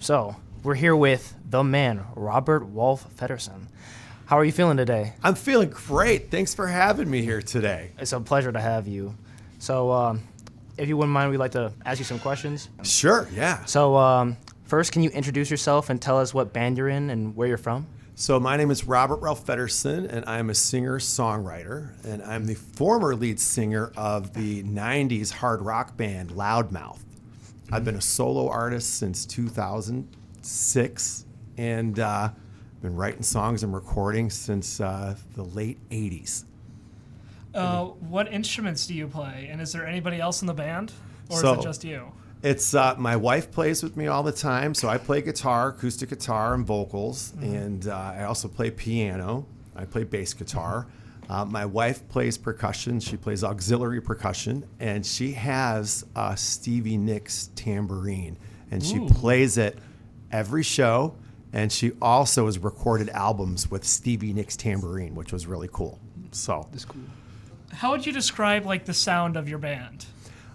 So, we're here with the man, Robert Rolfe Feddersen. How are you feeling today? I'm feeling great. Thanks for having me here today. It's a pleasure to have you. So, if you wouldn't mind, we'd like to ask you some questions. Sure, yeah. So, first, can you introduce yourself and tell us what band you're in and where you're from? So my name is Robert Rolfe Feddersen, and I'm a singer-songwriter, and I'm the former lead singer of the 90s hard rock band Loudmouth. I've been a solo artist since 2006, and been writing songs and recording since the late 80s. What instruments do you play? And is there anybody else in the band? Or is it just you? It's my wife plays with me all the time, so I play guitar, acoustic guitar, and vocals, and I also play piano. I play bass guitar. My wife plays percussion. She plays auxiliary percussion, and she has a Stevie Nicks tambourine, and she plays it every show. And she also has recorded albums with Stevie Nicks tambourine, which was really cool. So That's cool. How would you describe like the sound of your band?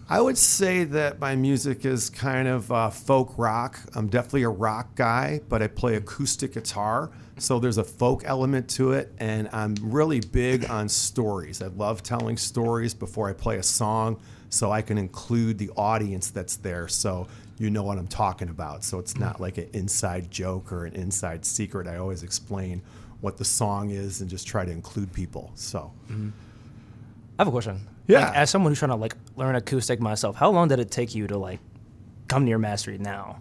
I would say that my music is kind of folk rock. I'm definitely a rock guy, but I play acoustic guitar. So there's a folk element to it, and I'm really big on stories. I love telling stories before I play a song so I can include the audience that's there so you know what I'm talking about. So it's not like an inside joke or an inside secret. I always explain what the song is and just try to include people. So I have a question. Yeah. Like, as someone who's trying to learn acoustic myself, how long did it take you to come to your mastery now?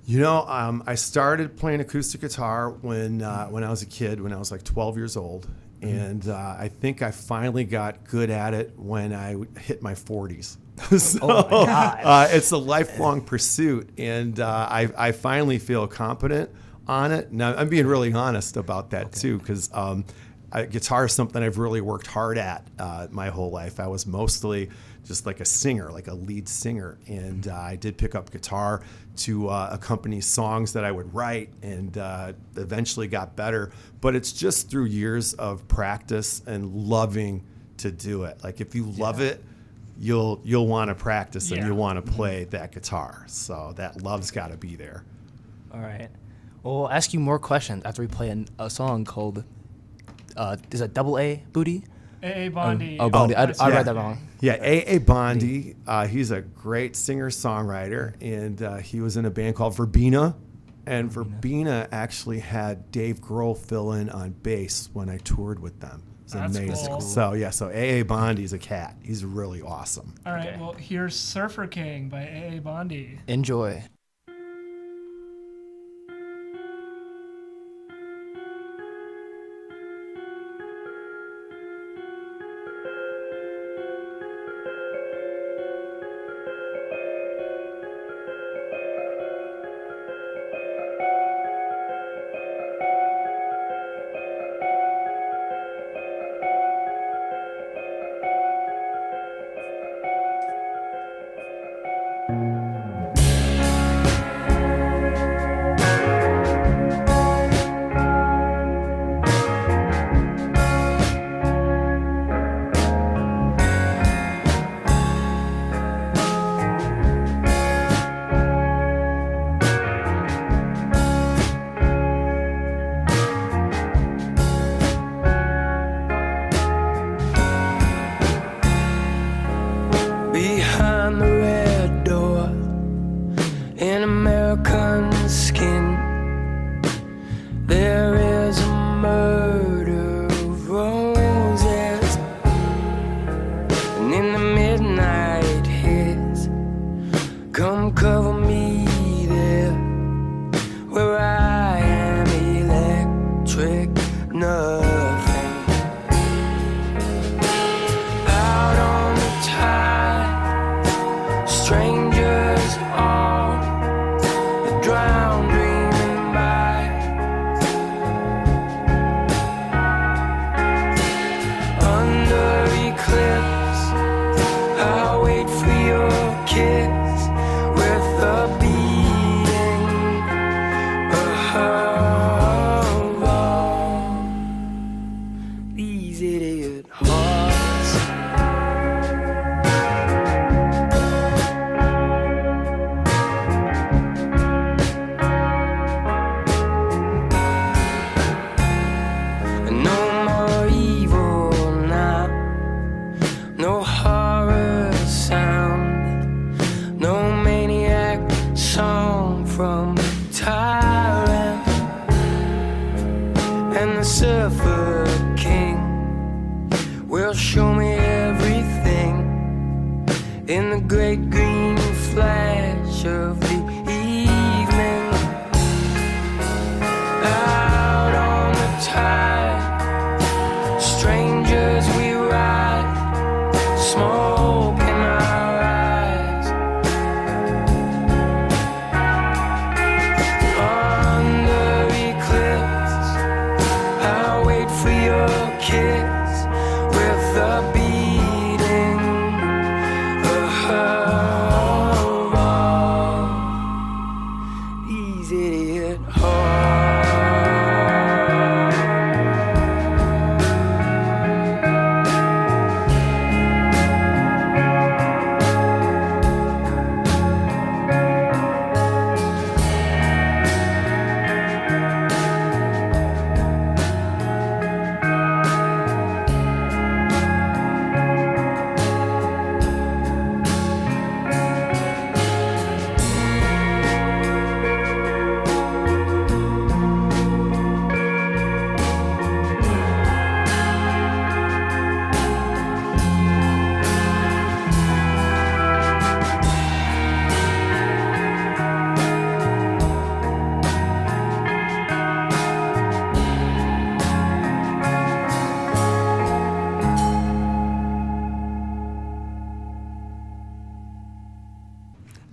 You know, I started playing acoustic guitar when I was a kid, when I was like 12 years old. And I think I finally got good at it when I hit my 40s. So, Oh my God. it's a lifelong pursuit. And I finally feel competent on it. Now, I'm being really honest about that, too, because guitar is something I've really worked hard at my whole life. I was mostly just like a singer, like a lead singer. And I did pick up guitar to accompany songs that I would write, and eventually got better. But it's just through years of practice and loving to do it. Like if you love it, you'll want to practice and you'll want to play that guitar. So that love's got to be there. All right. Well, we'll ask you more questions after we play a song called, is it Double A Booty? A.A. Bondi. Oh, Bondi. I yeah. read that wrong. Yeah, A.A. Bondi. He's a great singer-songwriter, and he was in a band called Verbena. And Verbena actually had Dave Grohl fill in on bass when I toured with them. It's That's amazing. cool. So A.A. Bondi's a cat. He's really awesome. All right, Okay. well, here's Surfer King by A.A. Bondi. Enjoy. Behind the red door in American skin, there is a murder of roses, and in the midnight hits, come cover me there, where I am electric nothing. Out on the tide, strangers all drown, dreaming by. Under eclipse, I'll wait for your kiss with the beating of all these idiot hearts. song from the tyrant and the surfer king will show me everything in the great green flash of the evening. Out on the tide, strangers we ride, smoke in our eyes. Under eclipse, I'll wait for your kiss with a beating of all these idiot hearts.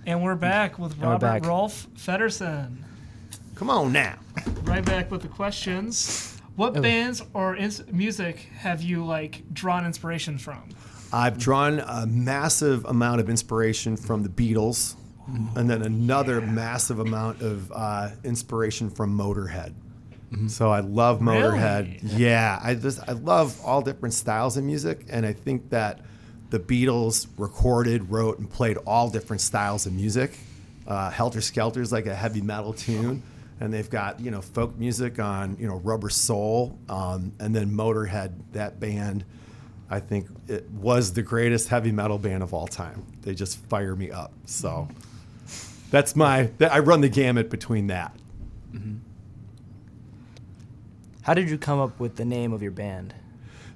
And we're back with we're back. Robert Rolfe Feddersen. Come on now. Right back with the questions. What bands or music have you like drawn inspiration from? I've drawn a massive amount of inspiration from the Beatles, and then another massive amount of inspiration from Motorhead. So I love Motorhead. Really? Yeah, I love all different styles of music, and I think that the Beatles recorded, wrote, and played all different styles of music. Helter Skelter's like a heavy metal tune, and they've got folk music on Rubber Soul, and then Motorhead, that band. I think it was the greatest heavy metal band of all time. They just fire me up. So that's I run the gamut between that. How did you come up with the name of your band?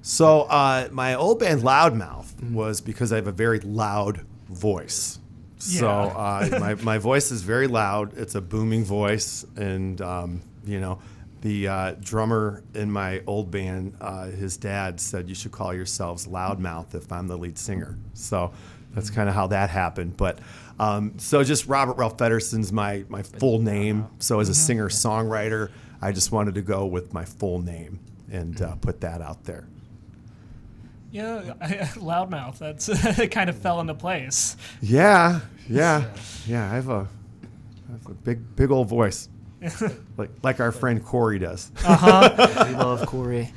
So my old band Loudmouth was because I have a very loud voice. So my voice is very loud. It's a booming voice, and the drummer in my old band, his dad said you should call yourselves Loudmouth if I'm the lead singer. So that's kind of how that happened. But so just Robert Ralph Feddersen's my full name. So as a singer-songwriter, I just wanted to go with my full name and put that out there. Yeah, Loudmouth. That's it kind of fell into place. Yeah. I have a big old voice, like our friend Corey does. We love Corey.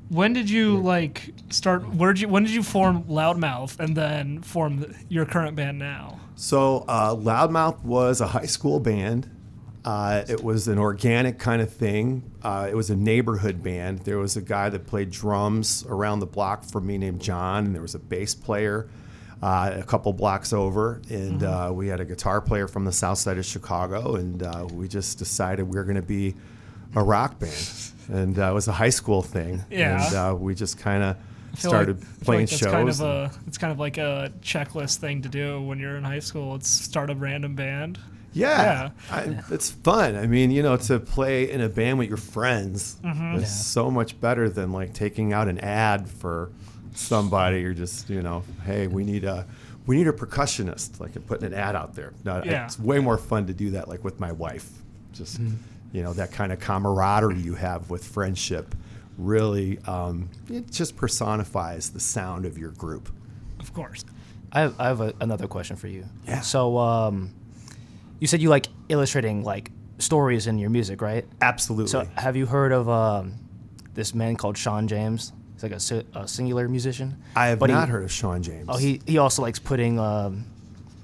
When did you start? When did you form Loudmouth and then form your current band now? So Loudmouth was a high school band. It was an organic kind of thing. It was a neighborhood band. There was a guy that played drums around the block from me named John, and there was a bass player a couple blocks over, and we had a guitar player from the south side of Chicago, and we just decided we were going to be a rock band. And it was a high school thing. Yeah. And we just kind of started playing shows. It's kind of like a checklist thing to do when you're in high school. It's start a random band. Yeah. It's fun. I mean, to play in a band with your friends is so much better than taking out an ad for somebody. You're just, hey, we need a percussionist, putting an ad out there. No, it's way more fun to do that with my wife. Just, that kind of camaraderie you have with friendship really, it just personifies the sound of your group. Of course. I have another question for you. Yeah. So, you said you like illustrating stories in your music, right? Absolutely. So have you heard of this man called Sean James? He's like a singular musician. I have not heard of Sean James. Oh, he also likes putting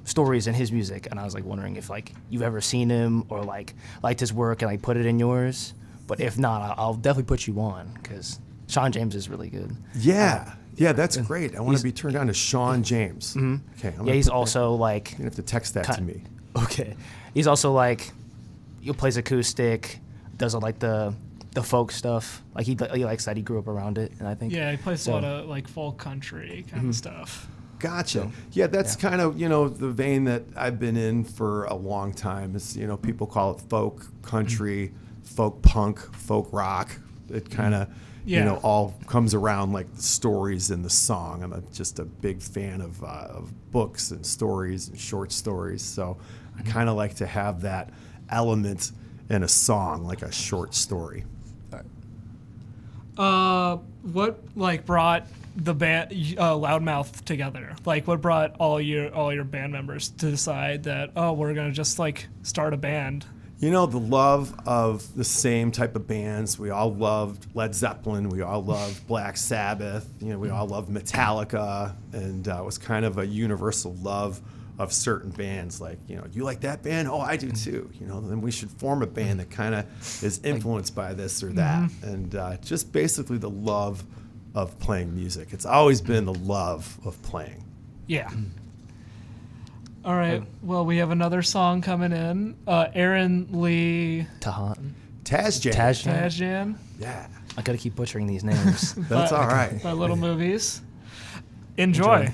stories in his music, and I was wondering if you've ever seen him or liked his work and put it in yours. But if not, I'll definitely put you on because Sean James is really good. Yeah. Yeah, that's great. I want to be turned on to Sean James. Mm-hmm. Okay. He's also You're going to have to text that to me. Okay. He's also like, he plays acoustic, does like the folk stuff. Like he likes that. He grew up around it, and I think. Yeah, he plays so. a lot of like folk country kind of stuff. Gotcha. So, Yeah, that's kind of, the vein that I've been in for a long time. Is, people call it folk country, folk punk, folk rock. It kind of, all comes around like the stories in the song. I'm just a big fan of books and stories and short stories. So I kind of like to have that element in a song, like a short story. What like brought the band Loudmouth together? Like, what brought all your band members to decide that we're gonna just like start a band? The love of the same type of bands. We all loved Led Zeppelin. We all loved Black Sabbath. We all loved Metallica, and it was kind of a universal love of certain bands. Like, you like that band? Oh, I do too. Then we should form a band that kind of is influenced by this or that, and just basically the love of playing music. It's always been the love of playing. Yeah. All right. Well, we have another song coming in. Aaron Lee Tazjan. Yeah. I gotta keep butchering these names. That's all right. By Little Movies. Enjoy.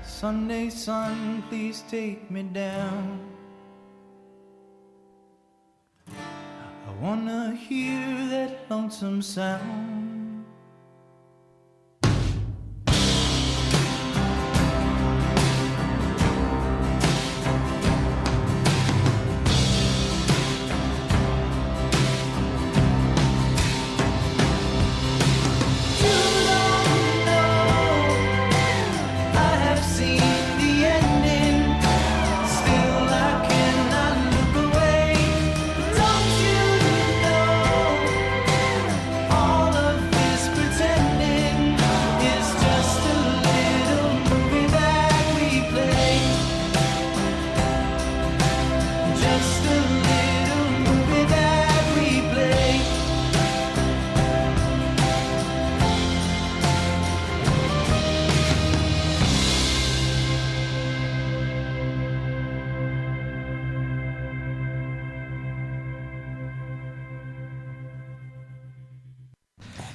Sunday sun, please take me down. I wanna hear that lonesome sound.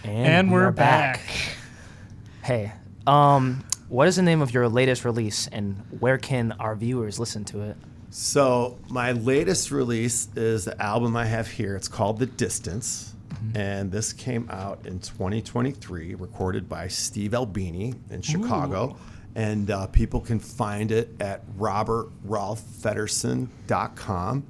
And we're back. Hey, what is the name of your latest release, and where can our viewers listen to it? So my latest release is the album I have here. It's called The Distance, and this came out in 2023, recorded by Steve Albini in Chicago. And people can find it at robertrolfefeddersen.com,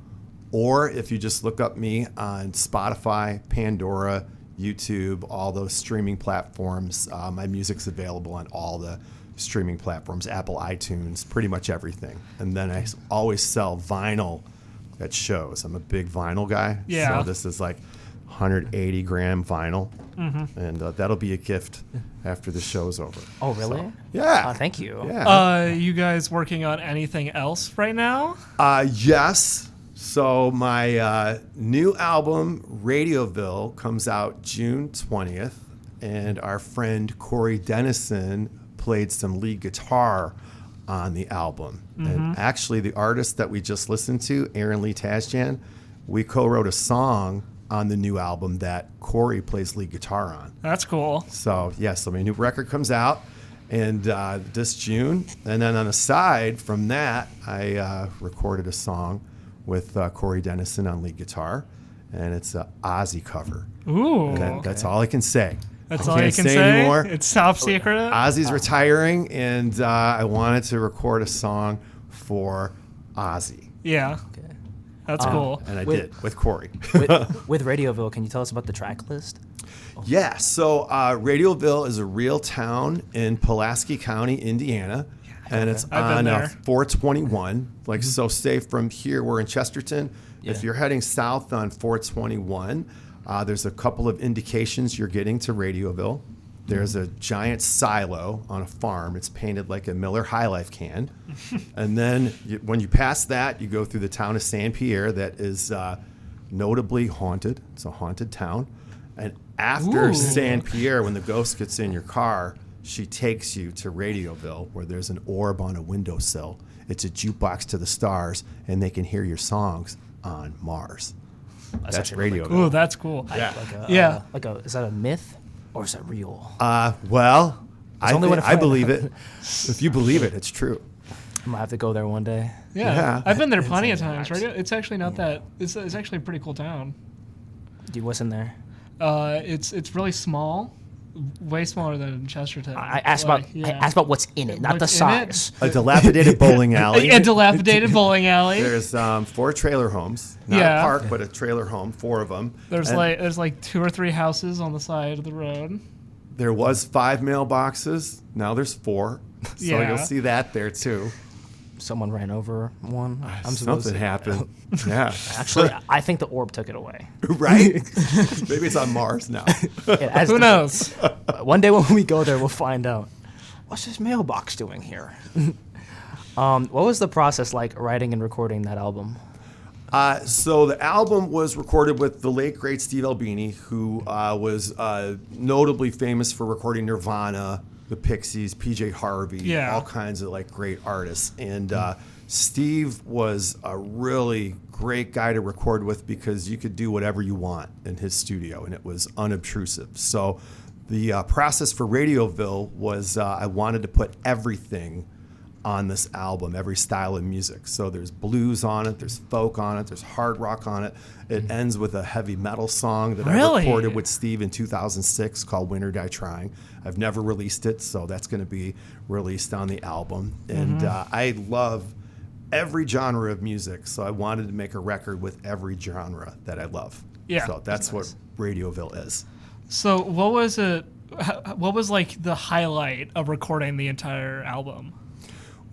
or if you just look up me on Spotify, Pandora, YouTube, all those streaming platforms. My music's available on all the streaming platforms, Apple, iTunes, pretty much everything. And then I always sell vinyl at shows. I'm a big vinyl guy. Yeah. So this is like 180 gram vinyl. And that'll be a gift after the show's over. Oh, really? So, yeah. Thank you. Yeah. You guys working on anything else right now? Yes. So my new album, Radioville, comes out June 20th. And our friend Corey Dennison played some lead guitar on the album. And actually, the artist that we just listened to, Aaron Lee Tasjan, we co-wrote a song on the new album that Corey plays lead guitar on. That's cool. So, yes, so my new record comes out and this June. And then on the side from that, I recorded a song with Corey Dennison on lead guitar. And it's an Ozzy cover. Ooh. That's all I can say. That's I all you can't can say say? anymore. It's top secret? Ozzy's retiring, and I wanted to record a song for Ozzy. Yeah. Okay. That's cool. And I With- did with Corey. With Radioville, can you tell us about the track list? Yeah, so Radioville is a real town in Pulaski County, Indiana, and it's I've been on there. 421. Like, so say from here, we're in Chesterton. Yeah. If you're heading south on 421, there's a couple of indications you're getting to Radioville. There's a giant silo on a farm. It's painted like a Miller High Life can. And then when you pass that, you go through the town of San Pierre that is notably haunted. It's a haunted town. And after Ooh. San Pierre, when the ghost gets in your car, she takes you to Radioville, where there's an orb on a windowsill. It's a jukebox to the stars, and they can hear your songs on Mars. That's actually really Radioville. Ooh, that's cool. Yeah. Is that a myth or is that real? Well, only one to I find believe out. it. If you believe it, it's true. I'm gonna have to go there one day. Yeah. I've been there plenty of Insane. times. Radio, it's actually not that. It's actually a pretty cool town. Dude, what's in there? It's really small, way smaller than Chesterton. I asked Like, about I asked about what's in it, not the What's in it? size. A dilapidated bowling alley. A dilapidated bowling alley. There's 4 trailer homes. Not Yeah. a park, but a trailer home, 4 of them. There's And like 2 or 3 houses on the side of the road. there was 5 mailboxes. Now there's 4. So Yeah. you'll see that there too. Someone ran over one. I'm supposed Something to. happened. Yeah. Actually, I think the orb took it away. Right? Maybe it's on Mars now. Who knows? One day when we go there, we'll find out. What's this mailbox doing here? What was the process like writing and recording that album? So the album was recorded with the late great Steve Albini, who was notably famous for recording Nirvana, the Pixies, PJ Harvey, Yeah. all kinds of like great artists. And Steve was a really great guy to record with because you could do whatever you want in his studio, and it was unobtrusive. So the process for Radioville was I wanted to put everything on this album, every style of music. So there's blues on it, there's folk on it, there's hard rock on it. It ends with a heavy metal song that Really? I recorded with Steve in 2006 called Win or Die Trying. I've never released it, so that's going to be released on the album. And I love every genre of music, so I wanted to make a record with every genre that I love. Yeah. So that's what Radioville is. So what was it? What was like the highlight of recording the entire album?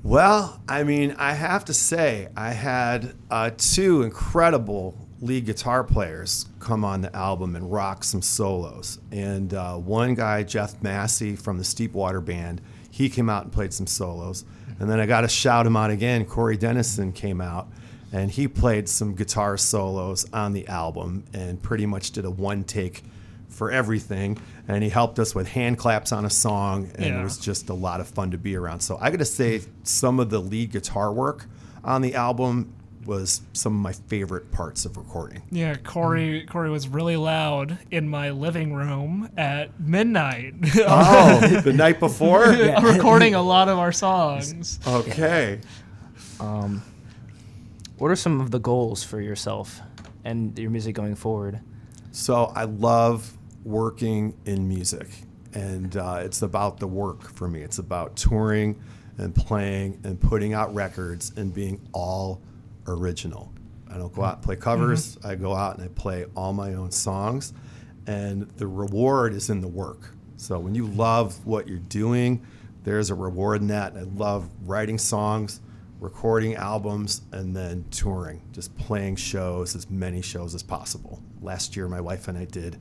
Well, I mean, I have to say, I had 2 incredible lead guitar players come on the album and rock some solos. And one guy, Jeff Massey from the Steepwater Band, he came out and played some solos. And then I got to shout him out again. Corey Dennison came out, and he played some guitar solos on the album and pretty much did a one-take for everything. And he helped us with hand claps on a song, and Yeah. it was just a lot of fun to be around. So I got to say, some of the lead guitar work on the album was some of my favorite parts of recording. Yeah, Corey was really loud in my living room at midnight. Oh, the night before? Recording a lot of our songs. Okay. What are some of the goals for yourself and your music going forward? So I love working in music, and it's about the work for me. It's about touring and playing and putting out records and being all original. I don't go out and play covers. I go out and I play all my own songs, and the reward is in the work. So when you love what you're doing, there's a reward in that. I love writing songs, recording albums, and then touring, just playing shows, as many shows as possible. Last year, my wife and I did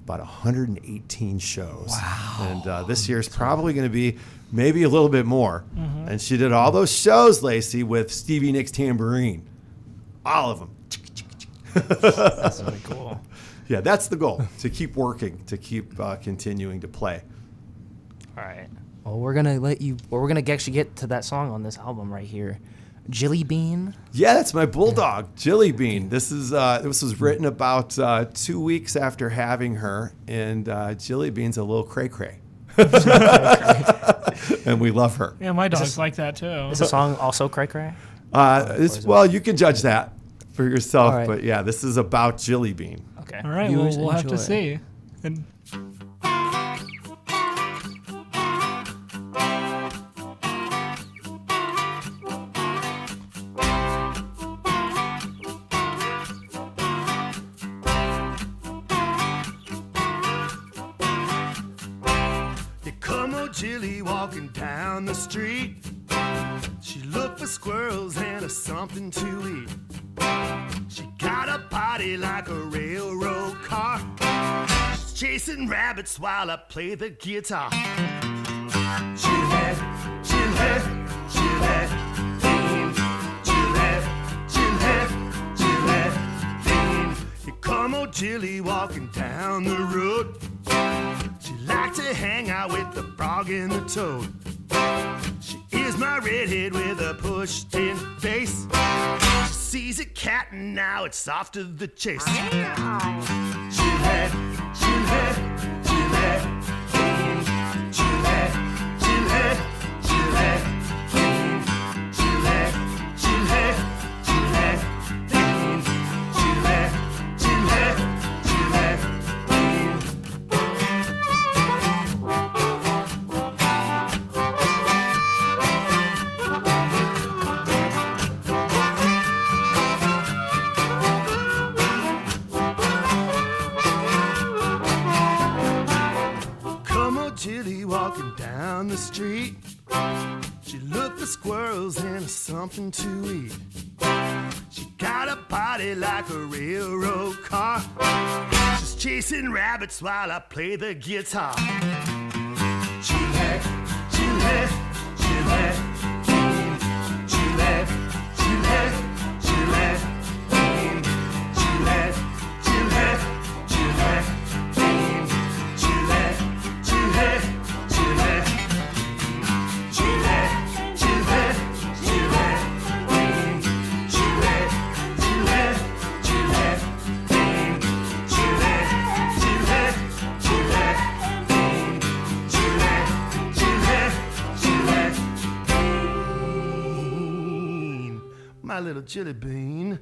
about 118 shows. Wow. And this year's probably going to be maybe a little bit more. And she did all those shows, Lacey, with Stevie Nicks tambourine. All of them. That's really cool. Yeah, that's the goal, to keep working, to keep continuing to play. All right. Well, we're gonna actually get to that song on this album right here, Jilly Bean. Yeah, that's my bulldog, Jilly Bean. This was written about 2 weeks after having her, and Jilly Bean's a little cray-cray. And we love her. Yeah, my dog's like that too. Is the song also cray cray? Well, you can judge that for yourself, All right. but yeah, this is about Jilly Bean. Okay. All right, Viewers, we'll have to enjoy. see. And Here come old Jilly walking down the street. She looked for squirrels and a something to eat. She got a body like a railroad car. She's chasing rabbits while I play the guitar. Jilly, Jilly, Jilly, Bean. Jilly, Jilly, Jilly, Bean. Here come old Jilly walking down the road. She liked to hang out with the frog and the toad. She is my redhead with a pushed-in face. She sees a cat and now it's off to the chase. Jilly, Jilly, Jilly, Bean. Jilly, Jilly, Jilly, Bean. Jilly, Jilly, Jilly, Bean. Jilly, Jilly, Jilly, Bean. Come on, Jilly, walking down the street. She looked for squirrels and something to eat. She got a body like a railroad car. She's chasing rabbits while I play the guitar. Jilly, Jilly, Jilly, Bean. Jilly, Jilly, Jilly, Bean. Jilly, Jilly, Jilly, Bean. Jilly, Jilly, Jilly, Jilly, Jilly, Jilly, Bean. Jilly, Jilly, Jilly, Bean. Jilly, Jilly, Jilly, Bean. Jilly, Jilly, Jilly, Bean. My little Jilly Bean.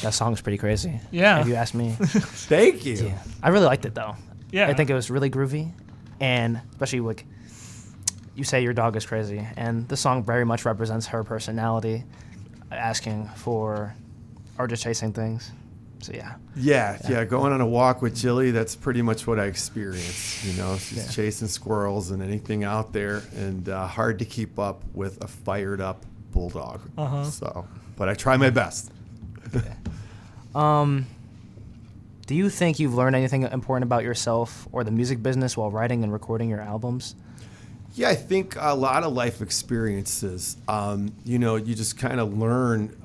That song's pretty crazy. Yeah. If you ask me. Thank you. Yeah. I really liked it though. Yeah. I think it was really groovy, and especially like you say your dog is crazy, and the song very much represents her personality, asking for or just chasing things. So yeah. Yeah, going on a walk with Jilly, that's pretty much what I experienced. You know, she's chasing squirrels and anything out there, and hard to keep up with a fired up bulldog. So, but I try my best. Do you think you've learned anything important about yourself or the music business while writing and recording your albums? Yeah, I think a lot of life experiences. You know, you just kind of learn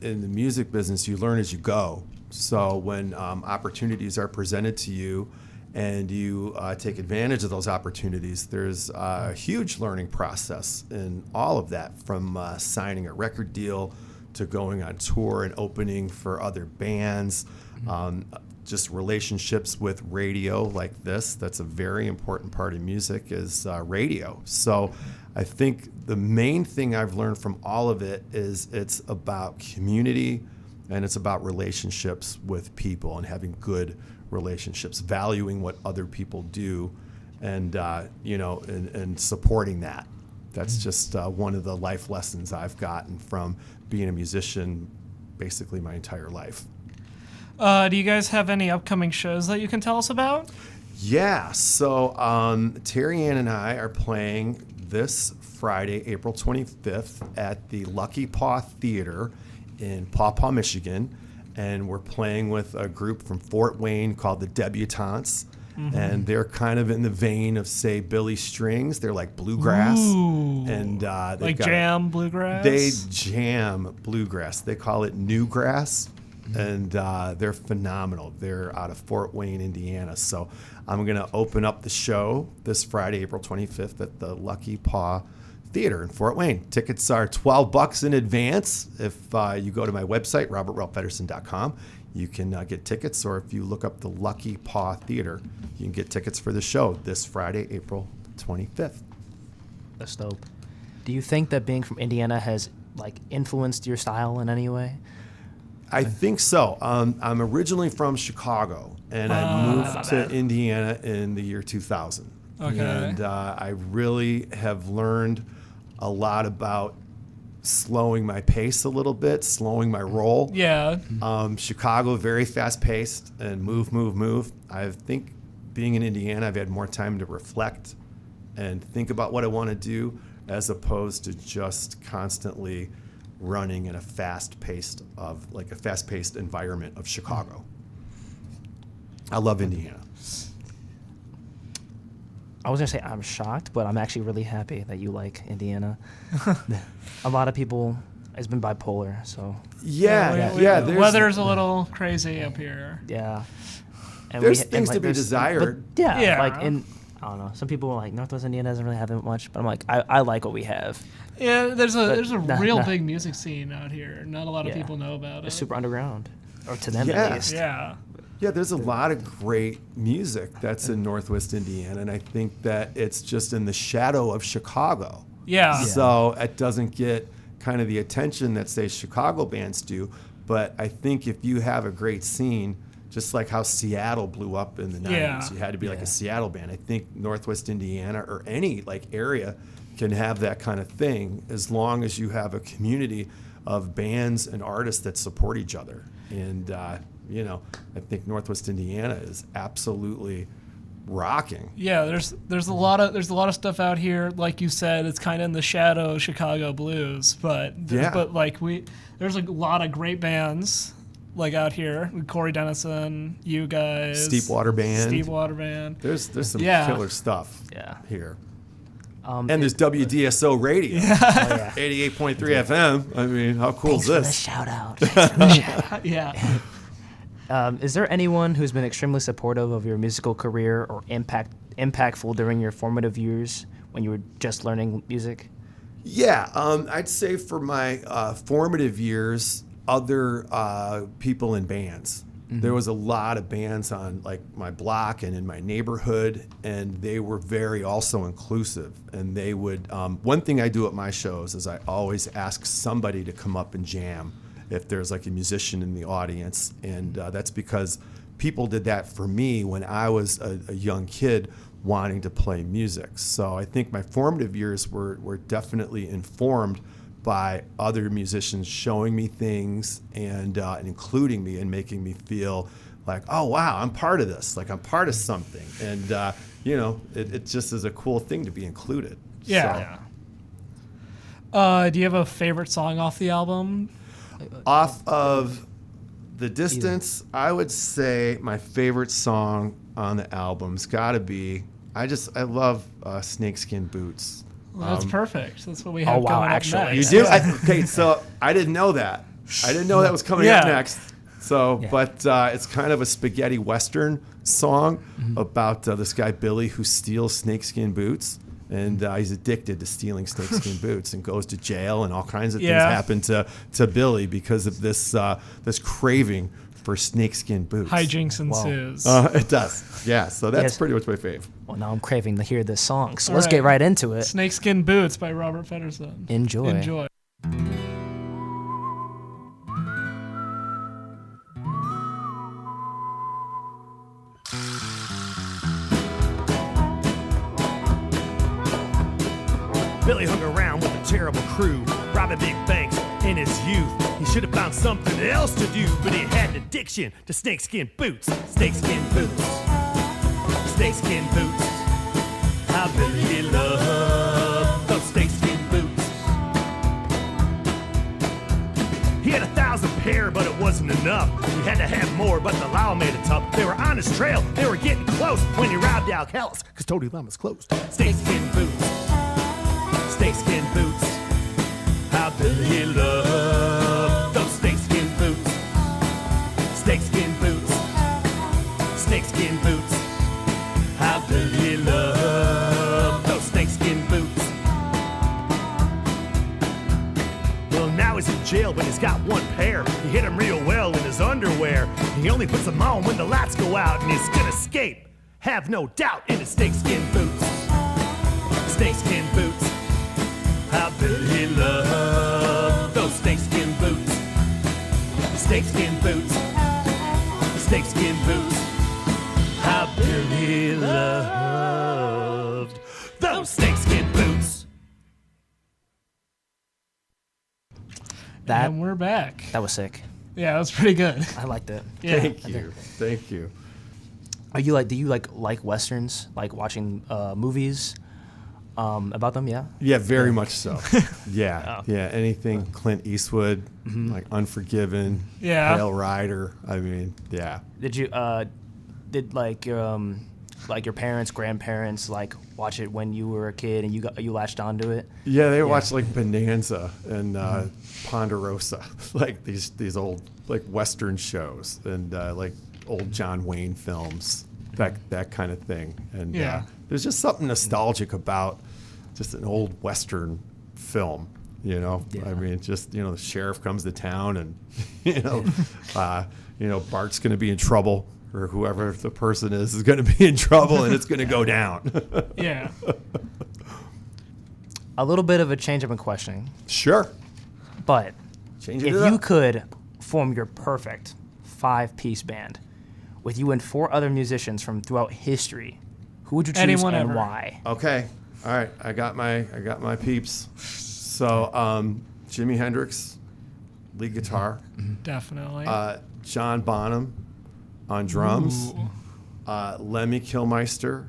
in the music business. You learn as you go. So when opportunities are presented to you, and you take advantage of those opportunities, there's a huge learning process in all of that, from signing a record deal to going on tour and opening for other bands, just relationships with radio like this. That's a very important part of music, is radio. So I think the main thing I've learned from all of it is it's about community, and it's about relationships with people and having good relationships, valuing what other people do, and and supporting that. That's just one of the life lessons I've gotten from being a musician basically my entire life. Do you guys have any upcoming shows that you can tell us about? Yeah, so Terry Ann and I are playing this Friday, April 25th at the Lucky Paw Theater in Paw Paw, Michigan. And we're playing with a group from Fort Wayne called the Debutantes. And they're kind of in the vein of, say, Billy Strings. They're like bluegrass. Ooh. And Like jam bluegrass? They jam bluegrass. They call it newgrass. And they're phenomenal. They're out of Fort Wayne, Indiana. So I'm going to open up the show this Friday, April 25th at the Lucky Paw Theater in Fort Wayne. Tickets are $12 in advance. If you go to my website, robertralphfeddersen.com, you can get tickets, or if you look up the Lucky Paw Theater, you can get tickets for the show this Friday, April 25th. That's dope. Do you think that being from Indiana has influenced your style in any way? I think so. I'm originally from Chicago, and I moved to Indiana in the year 2000. Okay. And I really have learned a lot about slowing my pace a little bit, slowing my roll. Yeah. Chicago, very fast-paced, and move. I think being in Indiana, I've had more time to reflect and think about what I want to do, as opposed to just constantly running in a fast-paced environment of Chicago. I love Indiana. I was going to say I'm shocked, but I'm actually really happy that you like Indiana. A lot of people, it's been bipolar, so. The weather's a little crazy up here. Yeah. And there's things to be desired. But yeah. Yeah. I don't know. Some people are like, Northwest Indiana doesn't really have that much, but I'm like, I like what we have. Yeah, there's a real nah. big music scene out here. Not a lot of Yeah. people know about it. It's super underground, or to them Yeah. at least. Yeah. Yeah, there's a lot of great music that's in Northwest Indiana, and I think that it's just in the shadow of Chicago. Yeah. So it doesn't get kind of the attention that, say, Chicago bands do. But I think if you have a great scene, just like how Seattle blew up in the 90s, Yeah. you had to be like a Seattle band. I think Northwest Indiana or any area can have that kind of thing, as long as you have a community of bands and artists that support each other. And I think Northwest Indiana is absolutely rocking. Yeah, there's a lot of stuff out here. Like you said, it's kind of in the shadow of Chicago blues, but there's a lot of great bands out here. Corey Dennison, you guys, Steepwater Band. There's some killer stuff here. And there's WDSO radio, 88.3 FM. I mean, how cool is this? Shout out. Yeah. Is there anyone who's been extremely supportive of your musical career or impactful during your formative years when you were just learning music? Yeah, I'd say for my formative years, other people in bands. Mm-hmm. There was a lot of bands on my block and in my neighborhood, and they were very also inclusive. And they would, one thing I do at my shows is I always ask somebody to come up and jam if there's a musician in the audience. And that's because people did that for me when I was a young kid wanting to play music. So I think my formative years were definitely informed by other musicians showing me things and including me and making me feel like, oh, wow, I'm part of this. I'm part of something. And, it just is a cool thing to be included. Yeah. Do you have a favorite song off the album? Off of The Distance, I would say my favorite song on the album's got to be, I love Snakeskin Boots. Well, that's perfect. That's what we have wow, coming actually. up You next. do? Okay, so I didn't know that. I didn't know that was coming up next. So, Yeah. but it's kind of a spaghetti western song about this guy Billy who steals snakeskin boots, and he's addicted to stealing snakeskin boots and goes to jail, and all kinds of things happen to Billy because of this this craving for snakeskin boots. Hijinks ensues. It does, yeah. So that's Yes. pretty much my fave. Well, now I'm craving to hear this song. So All let's right. get right into it. Snakeskin Boots by Robert Feddersen. Enjoy. Enjoy. Billy hung around with a terrible crew, robbing big banks in his youth. He should have found something else to do, but he had an addiction to snakeskin boots. Snakeskin boots. Snakeskin boots. How Billy loved those snakeskin boots. He had 1,000 pair, but it wasn't enough. He had to have more, but the law made it tough. They were on his trail, they were getting close when he robbed Alcalis, cause Toady Llama's closed. Snakeskin boots. Snakeskin boots. How Billy loved those snakeskin boots. Snakeskin boots. Snakeskin boots. How Billy loved those snakeskin boots. Well, now he's in jail, but he's got one pair. He hit him real well in his underwear. He only puts them on when the lights go out, and he's gonna escape. Have no doubt in his snakeskin boots. Snakeskin boots. How Billy loved those snakeskin boots. Snakeskin boots. Snakeskin boots. How Billy loved those snakeskin boots. That And we're back. that was sick. Yeah, that's pretty good. I liked it. Yeah. Thank you. Are you like? Do you like westerns? Like watching movies about them? Yeah. Yeah, very much so. Yeah, yeah. Anything Clint Eastwood, like Unforgiven, Yeah. Pale Rider. I mean, yeah. Did you did like your parents, grandparents like watch it when you were a kid and you latched onto it? Yeah, they watch like Bonanza and Ponderosa, like these old like Western shows and like old John Wayne films, that kind of thing. And Yeah. there's just something nostalgic about just an old Western film, you know. Yeah. I mean, just the sheriff comes to town and Bart's going to be in trouble, or whoever the person is going to be in trouble, and it's going to go down. Yeah. A little bit of a change up in questioning, Sure. but Change it if up. you could form your perfect 5-piece band with you and 4 other musicians from throughout history, who would you choose Anyone and ever. why? Okay. All right. I got my peeps. So Jimi Hendrix, lead guitar. Definitely. John Bonham on drums. Ooh. Lemmy Kilmister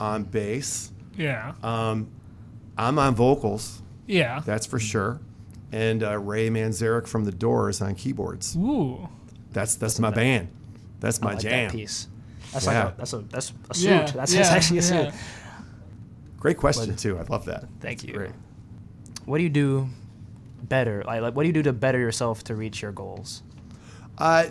on bass. Yeah. I'm on vocals, Yeah. that's for sure. And Ray Manzarek from The Doors on keyboards. Ooh. That's my band. That's I my like jam. that piece. That's Yeah. like that's a suit. Yeah. That's yeah. actually a suit. yeah. Great question too. I love that. Thank you. Great. What do you do better? Like what do you do to better yourself to reach your goals? I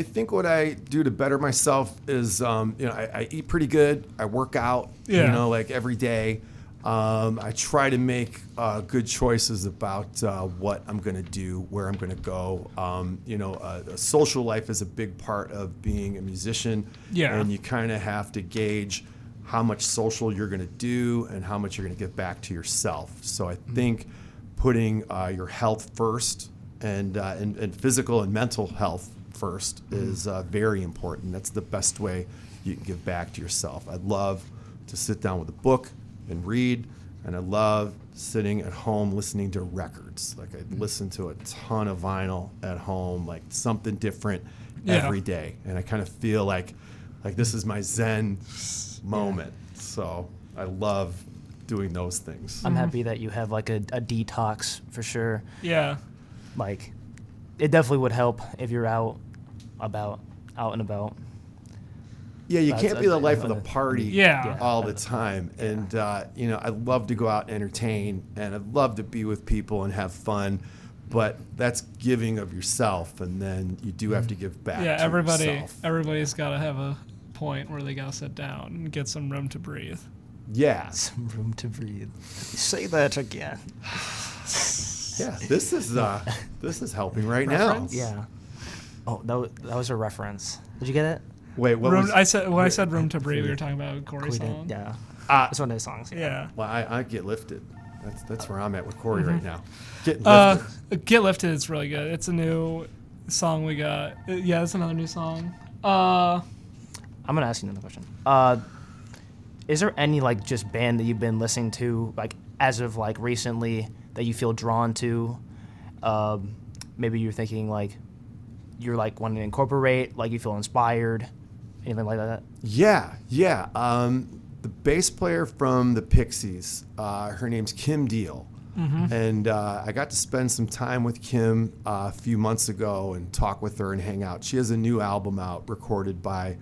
think what I do to better myself is, I eat pretty good. I work out, Yeah. like every day. I try to make good choices about what I'm going to do, where I'm going to go. A social life is a big part of being a musician. Yeah. And you kind of have to gauge how much social you're going to do and how much you're going to give back to yourself. So I think putting your health first and physical and mental health first is very important. That's the best way you can give back to yourself. I love to sit down with a book and read, and I love sitting at home listening to records. Like I listen to a ton of vinyl at home, like something different every day, and I kind of feel like this is my Zen moment. So I love doing those things. I'm happy that you have like a detox for sure. Yeah. Like it definitely would help if you're out and about. Yeah, you That's can't be the life of the a- party Yeah. all the time. And, I love to go out and entertain, and I love to be with people and have fun. but that's giving of yourself, and then you do have to give back. Yeah, to yourself. everybo's got to have a point where they got to sit down and get some room to breathe. Yeah. Some room to breathe. Say that again. Yeah, this is helping right now. Yeah. Oh, that was a reference. Did you get it? Wait, what Room, was? I said room to breathe. We were talking about Corey's song. Yeah. It's one of those songs. Yeah. Well, I get lifted. That's where I'm at with Corey right now. Getting lifted. Get Lifted is really good. It's a new song we got. Yeah, it's another new song. I'm gonna ask you another question. Is there any like just band that you've been listening to like as of like recently that you feel drawn to? Maybe you're thinking like you're like wanting to incorporate, like you feel inspired, anything like that? Yeah. The bass player from the Pixies, her name's Kim Deal. And I got to spend some time with Kim a few months ago and talk with her and hang out. She has a new album out recorded by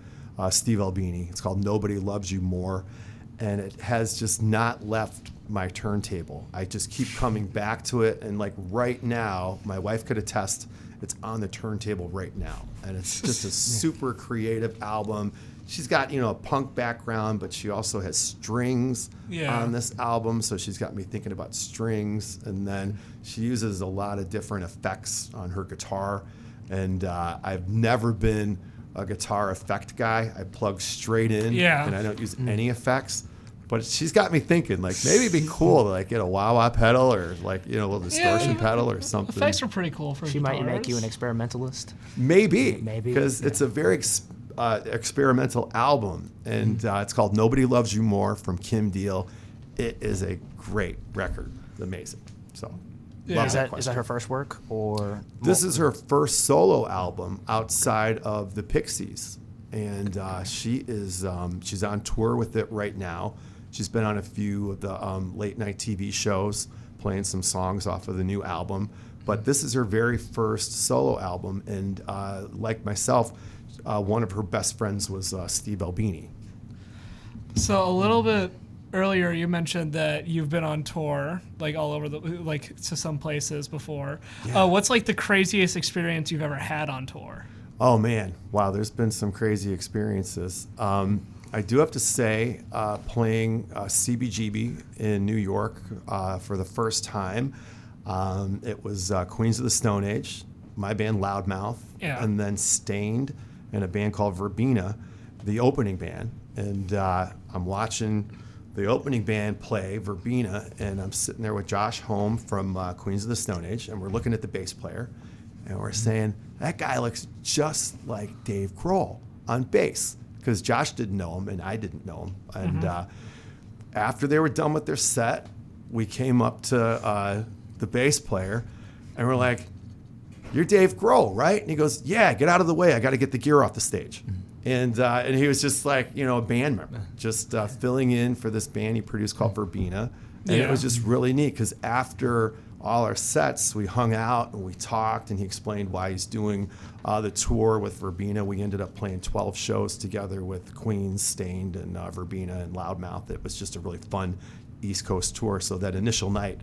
Steve Albini. It's called Nobody Loves You More. And it has just not left my turntable. I just keep coming back to it. And like right now, my wife could attest, it's on the turntable right now. And it's just a super creative album. She's got, a punk background, but she also has strings on this album. So she's got me thinking about strings. And then she uses a lot of different effects on her guitar. And I've never been a guitar effect guy. I plug straight in and I don't use any effects. But she's got me thinking, like, maybe it'd be cool to like get a wah-wah pedal or like, a little distortion pedal or something. Effects are pretty cool for She guitars. might make you an experimentalist. Maybe. Maybe. Because it's a very experimental album. And it's called Nobody Loves You More from Kim Deal. It is a great record. Amazing. So, love Is that that her first work or? This is her first solo album outside of the Pixies, and she's on tour with it right now. She's been on a few of the late night TV shows, playing some songs off of the new album. But this is her very first solo album, and like myself, one of her best friends was Steve Albini. So a little bit earlier, you mentioned that you've been on tour, like all over to some places before. Yeah. What's like the craziest experience you've ever had on tour? Oh man, wow! There's been some crazy experiences. I do have to say, playing CBGB in New York for the first time, it was Queens of the Stone Age, my band Loudmouth, and then Stained, and a band called Verbena, the opening band. And I'm watching the opening band play Verbena, and I'm sitting there with Josh Homme from Queens of the Stone Age, and we're looking at the bass player, and we're saying, that guy looks just like Dave Grohl on bass. Because Josh didn't know him and I didn't know him. And after they were done with their set, we came up to the bass player and we're like, you're Dave Grohl, right? And he goes, yeah, get out of the way. I got to get the gear off the stage. And he was just like, a band member, just filling in for this band he produced called Verbena. And it was just really neat because after all our sets, we hung out and we talked, and he explained why he's doing the tour with Verbena. We ended up playing 12 shows together with Queens, Stained, and Verbena and Loudmouth. It was just a really fun East Coast tour. So that initial night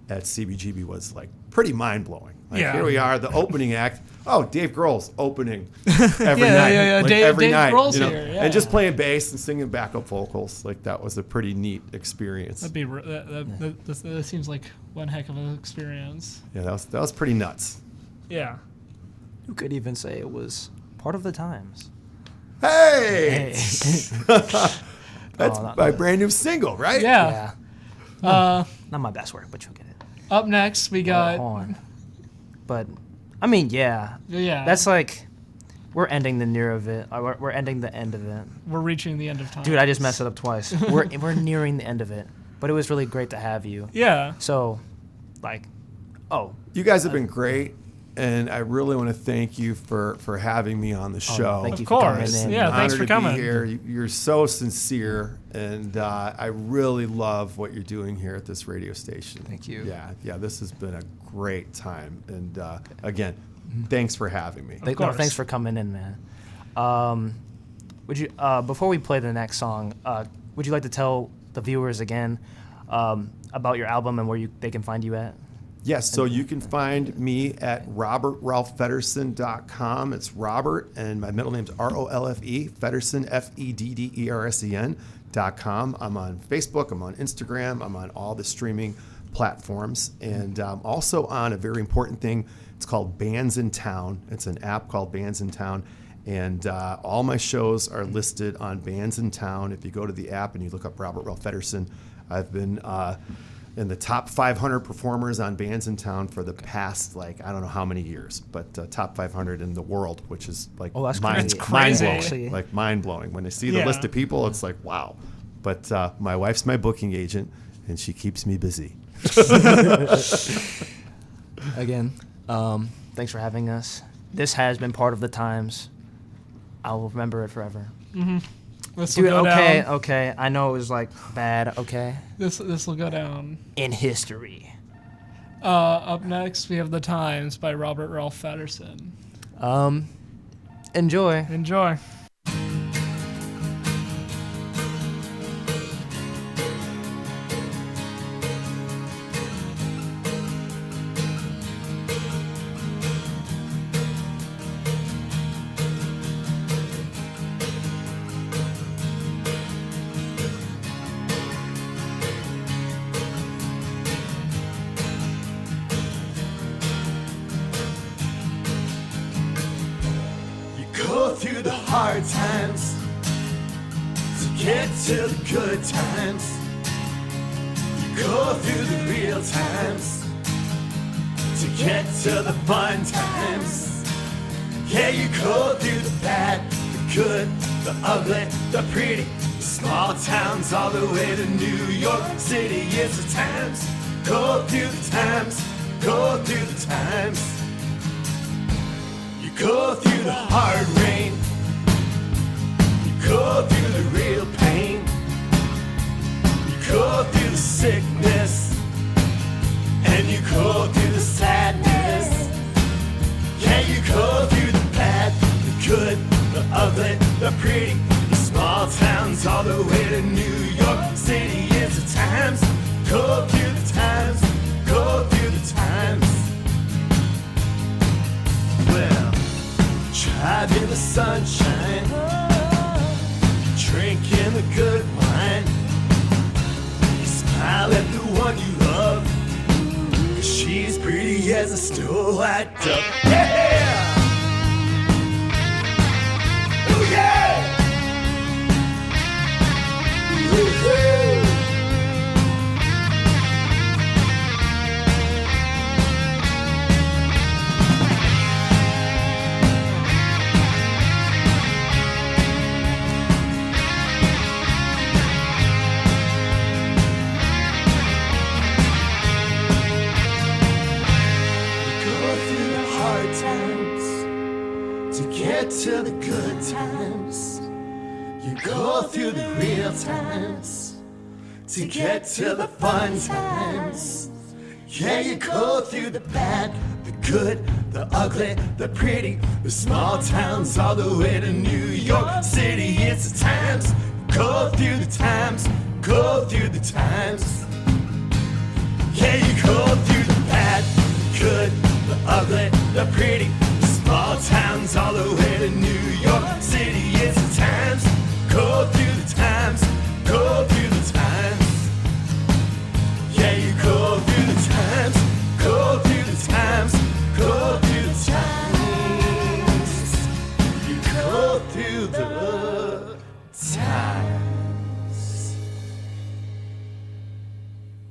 at CBGB was like pretty mind-blowing. Like here we are, the opening act. Oh, Dave Grohl's opening every night. Like every Dave night, Grohl's here, and just playing bass and singing backup vocals. Like that was a pretty neat experience. That'd be that seems like one heck of an experience. Yeah, that was pretty nuts. Yeah. You could even say it was part of the times. Hey! That's my brand new single, right? Yeah. Not my best work, but you'll get it. Up next, we got. On. But, I mean, yeah. That's like, we're ending the near of it. We're ending the end of it. We're reaching the end of time. Dude, I just messed it up twice. We're nearing the end of it. But it was really great to have you. Yeah. So, like, you guys have been great. And I really want to thank you for having me on the show. Thank you of for course. coming in. Yeah, thanks for coming. Be here. You're so sincere, and I really love what you're doing here at this radio station. Thank you. Yeah. This has been a great time, and again, thanks for having me. Thanks for coming in, man. Would you before we play the next song, would you like to tell the viewers again about your album and where they can find you at? Yes, so you can find me at robertralphfeddersen.com. It's Robert, and my middle name's R-O-L-F-E, Feddersen, Feddersen.com. I'm on Facebook, I'm on Instagram, I'm on all the streaming platforms, and also on a very important thing. It's called Bands in Town. It's an app called Bands in Town, and all my shows are listed on Bands in Town. If you go to the app and you look up Robert Ralph Feddersen, I've been in the top 500 performers on Bands in Town for the past, like, I don't know how many years, but top 500 in the world, which is like that's crazy. mind-blowing. Like mind-blowing. When they see the list of people, it's like, wow. But my wife's my booking agent, and she keeps me busy. Again, thanks for having us. This has been part of the times. I will remember it forever. Mm-hmm. This Dude, will go okay, down. okay. I know it was like bad, okay? This will go down. In history. Up next, we have The Times by Robert Ralph Feddersen. Enjoy. Enjoy. Go through the hard times to get to the good times. You go through the real times to get to the fun times. Yeah, you go through the bad, the good, the ugly, the pretty, the small towns all the way to New York City. It's the times. Go through the times. Go through the times. You go through the hard rain. You go through the real pain. You go through the sickness. And you go through the sadness. Yeah, you go through the bad, the good, the ugly, the pretty, the small towns all the way to New York City. It's the times. Go through the times. Go through the times. Well, drive in the sunshine, drinking the good wine. You smile at the one you love, 'cause she's pretty as a snow-white dove. Yeah! Oh yeah! Woo-hoo! To the good times, you go through the real times to get to the fun times. Yeah, you go through the bad, the good, the ugly, the pretty, the small towns all the way to New York City. It's the times. Go through the times. Go through the times. Yeah, you go through the bad, the good, the ugly, the pretty, the small towns all the way to New